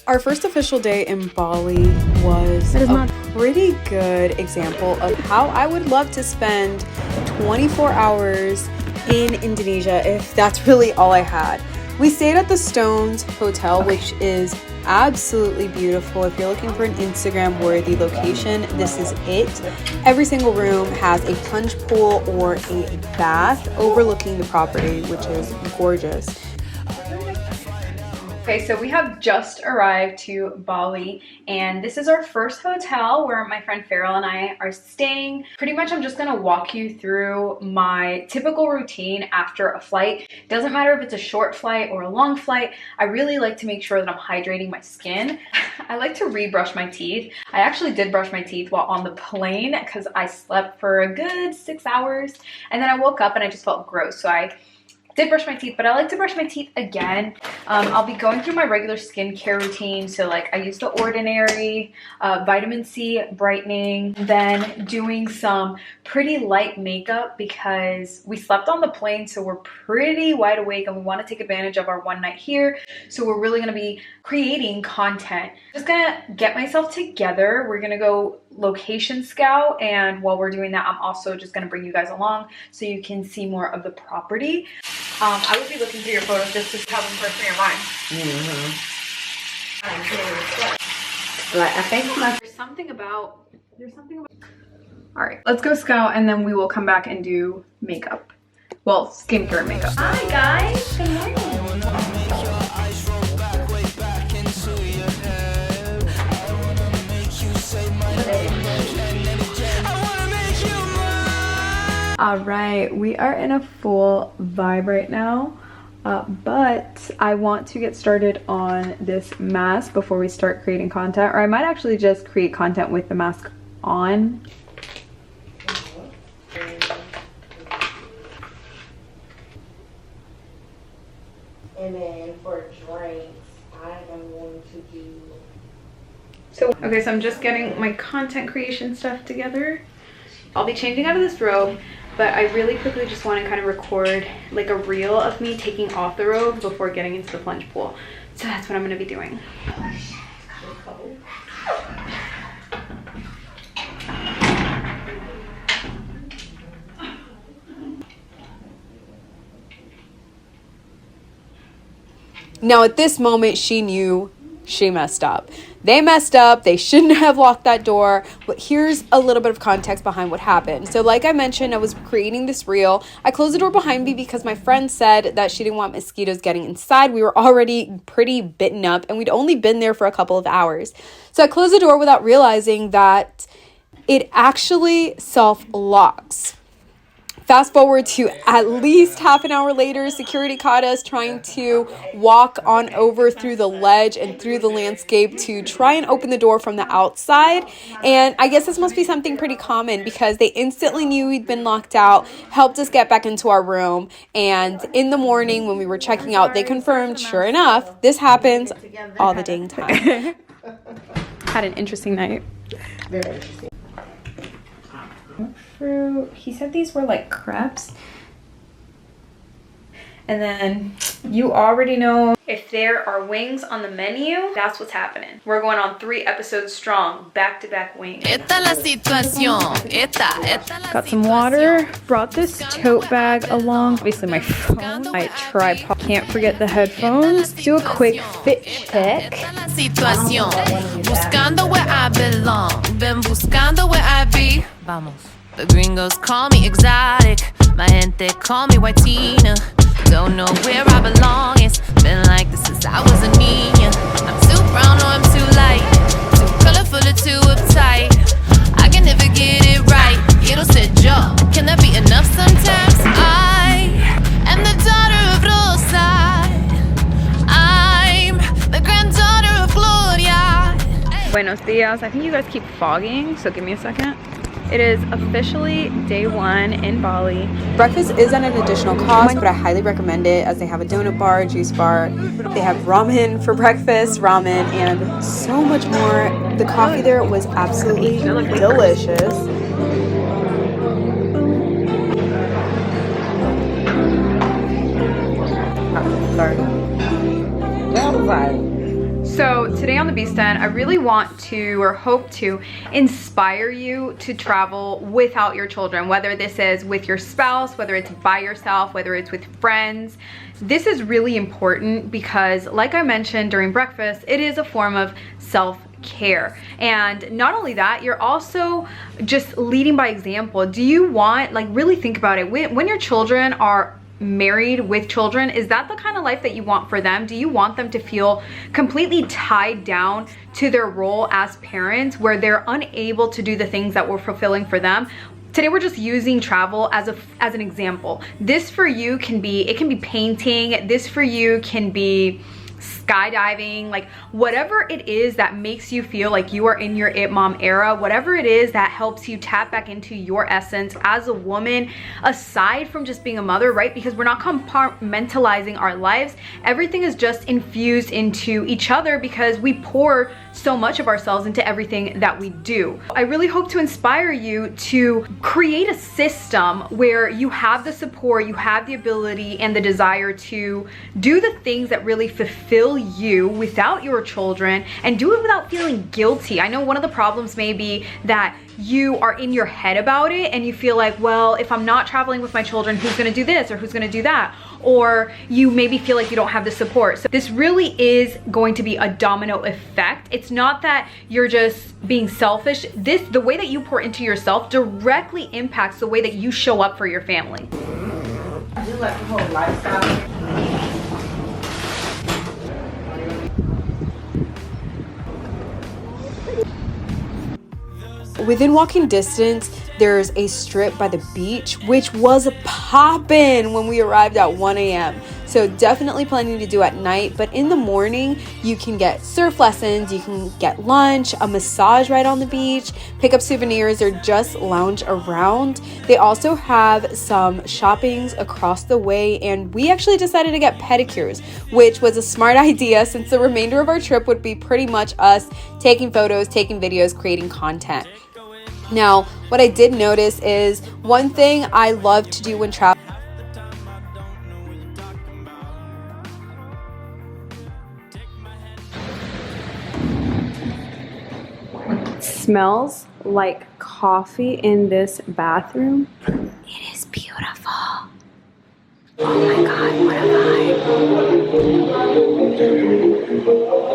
Our first official day in Bali was a pretty good example of how I would love to spend 24 hours in Indonesia if that's really all I had. We stayed at the Stones Hotel, which is absolutely beautiful. If you're looking for an Instagram-worthy location, this is it. Every single room has a plunge pool or a bath overlooking the property, which is gorgeous. Okay, so we have just arrived to Bali, and this is our first hotel where my friend Farrell and I are staying. Pretty much I'm just gonna walk you through my typical routine after a flight. Doesn't matter if it's a short flight or a long flight. I really like to make sure that I'm hydrating my skin. I like to rebrush my teeth. I actually did brush my teeth while on the plane because I slept for a good 6 hours, and then I woke up and I just felt gross, so I did brush my teeth, but I like to brush my teeth again. I'll be going through my regular skincare routine. So like I use The Ordinary, vitamin C brightening, then doing some pretty light makeup because we slept on the plane, so we're pretty wide awake and we want to take advantage of our one night here. So we're really going to be creating content. Just gonna get myself together. We're gonna go location scout, and while we're doing that, I'm also just gonna bring you guys along so you can see more of the property. I would be looking through your photos just to have them fresh in your mind. Like I think There's something about. All right, let's go scout, and then we will come back and do makeup. Well, skincare and makeup. Hi guys, good morning. All right, we are in a full vibe right now, but I want to get started on this mask before we start creating content, or I might actually just create content with the mask on. And then for drinks, I am going to do. Okay, so I'm just getting my content creation stuff together. I'll be changing out of this robe, but I really quickly just want to kind of record like a reel of me taking off the robe before getting into the plunge pool. So that's what I'm going to be doing. Now at this moment, she knew she messed up. They messed up. They shouldn't have locked that door. But here's a little bit of context behind what happened. So like I mentioned, I was creating this reel. I closed the door behind me because my friend said that she didn't want mosquitoes getting inside. We were already pretty bitten up and we'd only been there for a couple of hours. So I closed the door without realizing that it actually self-locks. Fast forward to at least half an hour later, security caught us trying to walk on over through the ledge and through the landscape to try and open the door from the outside. And I guess this must be something pretty common because they instantly knew we'd been locked out, helped us get back into our room. And in the morning when we were checking out, they confirmed, sure enough, this happens all the dang time. Had an interesting night. Very interesting. Fruit. He said these were like crepes. And then you already know if there are wings on the menu, that's what's happening. We're going on 3 episodes strong, back-to-back wings. Got some water. Brought this tote bag along. Obviously my phone, my tripod. Can't forget the headphones. Do a quick fit check. The gringos call me exotic, my gente call me white Tina. Don't know where I belong, it's been like this since I was a niña. I'm too brown or I'm too light, too colorful or too uptight. I can never get it right, quiero ser yo, can that be enough sometimes? I am the daughter of Rosa, I'm the granddaughter of Gloria. Buenos dias. I think you guys keep fogging, so give me a second. It is officially day 1 in Bali. Breakfast is at an additional cost, but I highly recommend it as they have a donut bar, juice bar. They have ramen for breakfast, and so much more. The coffee there was absolutely delicious. Sorry. Well, So today on the Beast Den, I really want to, or hope to, inspire you to travel without your children, whether this is with your spouse, whether it's by yourself, whether it's with friends. This is really important because, like I mentioned during breakfast, it is a form of self-care. And not only that, you're also just leading by example. Do you want, like, really think about it, when your children are married with children, is that the kind of life that you want for them? Do you want them to feel completely tied down to their role as parents, where they're unable to do the things that were fulfilling for them? Today we're just using travel as an example. This for you can be, it can be painting. This for you can be skydiving, like whatever it is that makes you feel like you are in your it mom era, whatever it is that helps you tap back into your essence as a woman, aside from just being a mother, right? Because we're not compartmentalizing our lives. Everything is just infused into each other because we pour so much of ourselves into everything that we do. I really hope to inspire you to create a system where you have the support, you have the ability and the desire to do the things that really fulfill you without your children, and do it without feeling guilty. I know one of the problems may be that you are in your head about it and you feel like, well, if I'm not traveling with my children, who's gonna do this or who's gonna do that? Or you maybe feel like you don't have the support. So this really is going to be a domino effect. It's not that you're just being selfish. The way that you pour into yourself directly impacts the way that you show up for your family. I do like the whole lifestyle. Within walking distance, there's a strip by the beach, which was poppin' when we arrived at 1 a.m. So definitely planning to do at night, but in the morning, you can get surf lessons, you can get lunch, a massage right on the beach, pick up souvenirs, or just lounge around. They also have some shoppings across the way, and we actually decided to get pedicures, which was a smart idea since the remainder of our trip would be pretty much us taking photos, taking videos, creating content. Now, what I did notice is one thing I love to do when traveling. Smells like coffee in this bathroom. It is beautiful. Oh my god, what a vibe.